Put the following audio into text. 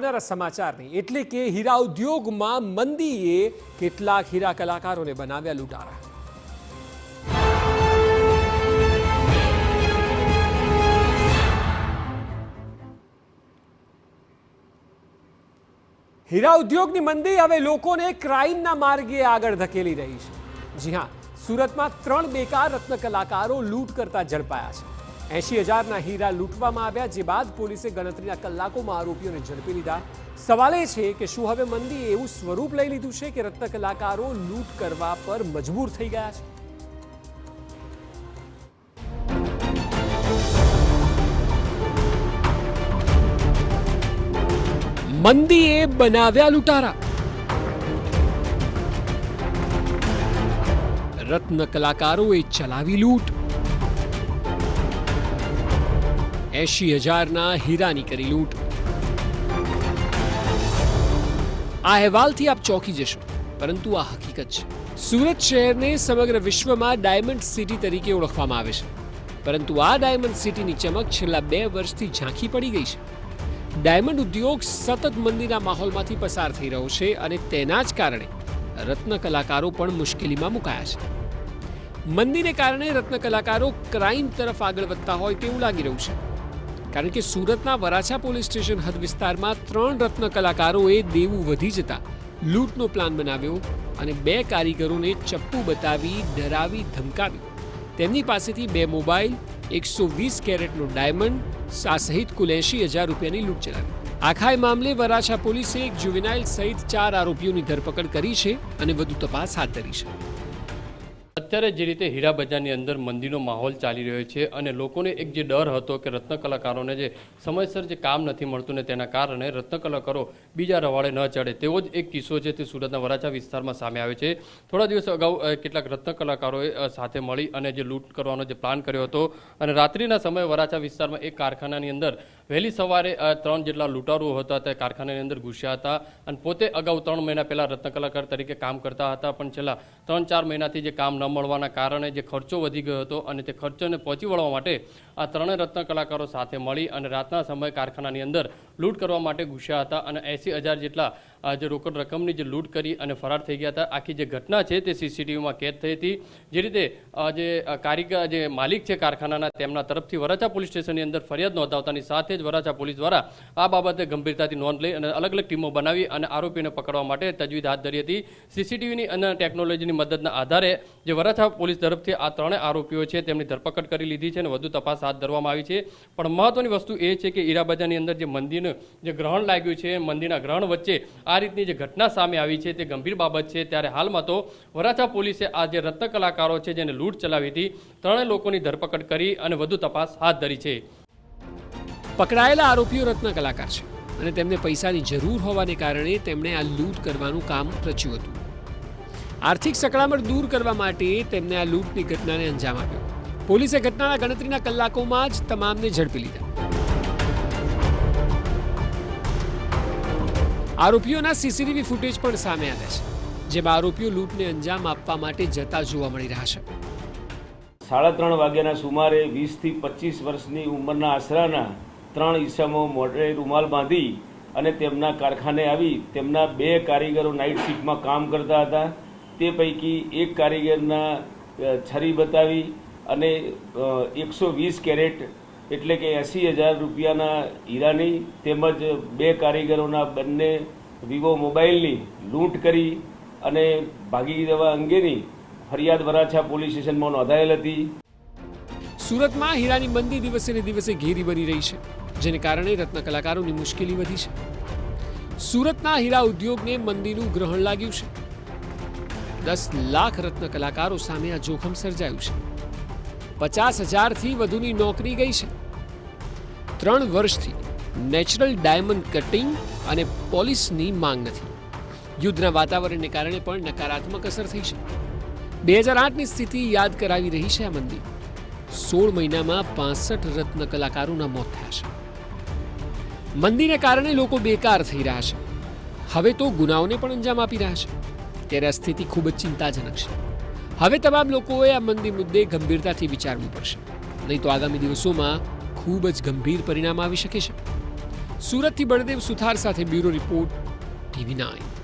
ચોંકાવનારા સમાચારની, એટલે કે હીરા ઉદ્યોગમાં મંદીએ કેટલાક હીરા કલાકારોને બનાવ્યા લૂંટારા। હીરા ઉદ્યોગની મંદી હવે લોકોને ક્રાઇમના માર્ગે આગળ ધકેલી રહી છે। જી હા, સુરતમાં 3 બેકાર રત્ન કલાકારો લૂંટ કરતા ઝડપાયા છે। 80,000ના હીરા લૂંટવામાં આવ્યા, જે બાદ પોલીસે ગણતરીના કલાકોમાં આરોપીઓને ઝડપી લીધા। સવાલ એ છે કે શું હવે મંદીએ એવું સ્વરૂપ લઈ લીધું છે કે રત્ન કલાકારો લૂંટ કરવા પર મજબૂર થઈ ગયા છે? મંદીએ બનાવ્યા લૂંટારા। રત્ન કલાકારોએ ચલાવી લૂંટ। 80,000ના હીરાની કરી લૂંટ। આ અહેવાલથી આપ ચોંકી જશો, પરંતુ આ હકીકત છે। સુરત શહેરને સમગ્ર વિશ્વમાં ડાયમંડ સિટી તરીકે ઓળખવામાં આવે છે, પરંતુ આ ડાયમંડ સિટીની ચમક છેલ્લા 2 વર્ષથી ઝાંખી પડી ગઈ છે। ડાયમંડ ઉદ્યોગ સતત મંદીના માહોલમાંથી પસાર થઈ રહ્યો છે અને તેના જ કારણે રત્ન કલાકારો પણ મુશ્કેલીમાં મુકાયા છે। મંદીને કારણે રત્ન કલાકારો ક્રાઇમ તરફ આગળ વધતા હોય તેવું લાગી રહ્યું છે, કારણ કે સુરતના વરાછા પોલીસ સ્ટેશન હદ વિસ્તારમાં 3 રત્ન કલાકારોએ દેવું વધી જતા લૂંટનો પ્લાન બનાવ્યો અને 2 કારીગરોને ચપ્પુ બતાવી ડરાવી ધમકાવી તેમની પાસેથી 2 મોબાઈલ, 120 કેરેટનો ડાયમંડ સહિત કુલ 80,000 રૂપિયાની લૂંટ ચલાવી। આખા મામલે વરાછા પોલીસે એક જુવેનાઇલ સહિત 4 આરોપીઓની ધરપકડ કરી છે અને વધુ તપાસ હાથ ધરી છે। અત્યારે જે રીતે હીરા બજારની અંદર મંદીનો માહોલ ચાલી રહ્યો છે અને લોકોને એક જે ડર હતો કે રત્ન કલાકારોને જે સમયસર જે કામ નથી મળતું ને તેના કારણે રત્ન કલાકારો બીજા રવાડે ન ચડે, તેવો જ એક કિસ્સો છે તે સુરતના વરાછા વિસ્તારમાં સામે આવે છે। થોડા દિવસ અગાઉ કેટલાક રત્ન કલાકારોએ સાથે મળી અને જે લૂંટ કરવાનો જે પ્લાન કર્યો હતો અને રાત્રિના સમયે વરાછા વિસ્તારમાં એક કારખાનાની અંદર વહેલી સવારે 3 જેટલા લૂંટારુઓ હતા તે કારખાનાની અંદર ઘૂસ્યા હતા અને પોતે અગાઉ 3 મહિના પહેલાં રત્ન કલાકાર તરીકે કામ કરતા હતા, પણ છેલ્લા 3-4 મહિનાથી જે કામ ન મળવાના કારણે જે ખર્ચો વધી ગયો હતો અને તે ખર્ચોને પહોંચી વળવા માટે આ 3 રત્ન કલાકારો સાથે મળી અને રાતના સમયે કારખાનાની અંદર લૂંટ કરવા માટે ઘૂસ્યા હતા અને 80,000 જેટલા જે રોકડ રકમની જે લૂંટ કરી અને ફરાર થઈ ગયા હતા। આખી જે ઘટના છે તે સીસીટીવીમાં કેદ થઈ હતી। જે રીતે જે કારીગર જે માલિક છે કારખાનાના તેમના તરફથી વરાછા પોલીસ સ્ટેશનની અંદર ફરિયાદ નોંધાવતાની સાથે જ વરાછા પોલીસ દ્વારા આ બાબતે ગંભીરતાથી નોંધ લઈ અને અલગ અલગ ટીમો બનાવી અને આરોપીને પકડવા માટે તજવીજ હાથ ધરી હતી। સીસીટીવીની અને ટેકનોલોજીની મદદના આધારે જે વરાછા પોલીસ તરફથી આ 3 આરોપીઓ છે તેમની ધરપકડ કરી લીધી છે અને વધુ તપાસ હાથ ધરવામાં આવી છે। પણ મહત્વની વસ્તુ એ છે કે હીરા બજારની અંદર જે મંદીનું જે ગ્રહણ લાગ્યું છે, મંદીના ગ્રહણ વચ્ચે આ રીતની જે ઘટના સામે આવી છે તે ગંભીર બાબત છે। ત્યારે હાલમાં તો વરાછા પોલીસે આ જે રત્ન કલાકારો છે જેને લૂંટ ચલાવી હતી 3 લોકોની ધરપકડ કરી અને વધુ તપાસ હાથ ધરી છે। પકડાયેલા આરોપીઓ રત્ન કલાકાર છે અને તેમને પૈસાની જરૂર હોવાને કારણે તેમણે આ લૂંટ કરવાનું કામ રચ્યું હતું। આર્થિક સકળામણ દૂર કરવા માટે તેમને આ લૂંટની ઘટનાને અંજામ આપ્યો। પોલીસે ઘટનાના ગણતરીના કલાકોમાં જ તમામને ઝડપી લીધા। આરોપીઓના સીસીટીવી ફૂટેજ પણ સામે આવ્યા છે, જેમાં આરોપીઓ લૂંટને અંજામ આપવા માટે જતા જોવા મળી રહ્યા છે। 3:30 વાગ્યાના સુમારે 20 થી 25 વર્ષની ઉંમરના આશરાના 3 ઈસમો મોઢે રૂમાલ બાંધી અને તેમના કારખાને આવી તેમના 2 કારીગરો નાઇટ શિફ્ટમાં કામ કરતા હતા। તે પૈકી એક કારીગરના છરી બતાવી અને 120 કેરેટ એટલે કે 80,000 રૂપિયાના હીરાની તેમજ 2 કારીગરોના બંને વિવો મોબાઈલની લૂંટ કરી અને ભાગી જવા અંગેની ફરિયાદ વરાછા પોલીસ સ્ટેશનમાં નોંધાયેલ હતી। સુરતમાં હીરાની મંદી દિવસે ને દિવસે ઘેરી બની રહી છે, જેને કારણે રત્ન કલાકારોની મુશ્કેલી વધી છે। સુરતના હીરા ઉદ્યોગને મંદીનું ગ્રહણ લાગ્યું છે। 10 લાખ રત્ન કલાકારો સામે આ જોખમ સર્જાયું છે। 50,000થી વધુની નોકરી ગઈ છે। 3 વર્ષથી નેચરલ ડાયમંડ કટિંગ અને પોલિશની માંગ નથી। યુદ્ધના વાતાવરણને કારણે પણ નકારાત્મક અસર થઈ છે। 2008ની સ્થિતિ યાદ કરાવી રહી છે આ મંદી। 16 મહિનામાં 65 રત્ન કલાકારોના મોત થયા છે। મંદીને કારણે લોકો બેકાર થઈ રહ્યા છે। હવે તો ગુનાઓને પણ અંજામ આપી રહ્યા છે। ત્યારે આ સ્થિતિ ખૂબ જ ચિંતાજનક છે। હવે તમામ લોકોએ આ મંદી મુદ્દે ગંભીરતાથી વિચારવું પડશે, નહીં તો આગામી દિવસોમાં ખૂબ જ ગંભીર પરિણામ આવી શકે છે। સુરતથી બળદેવ સુથાર સાથે બ્યુરો રિપોર્ટ, TV9.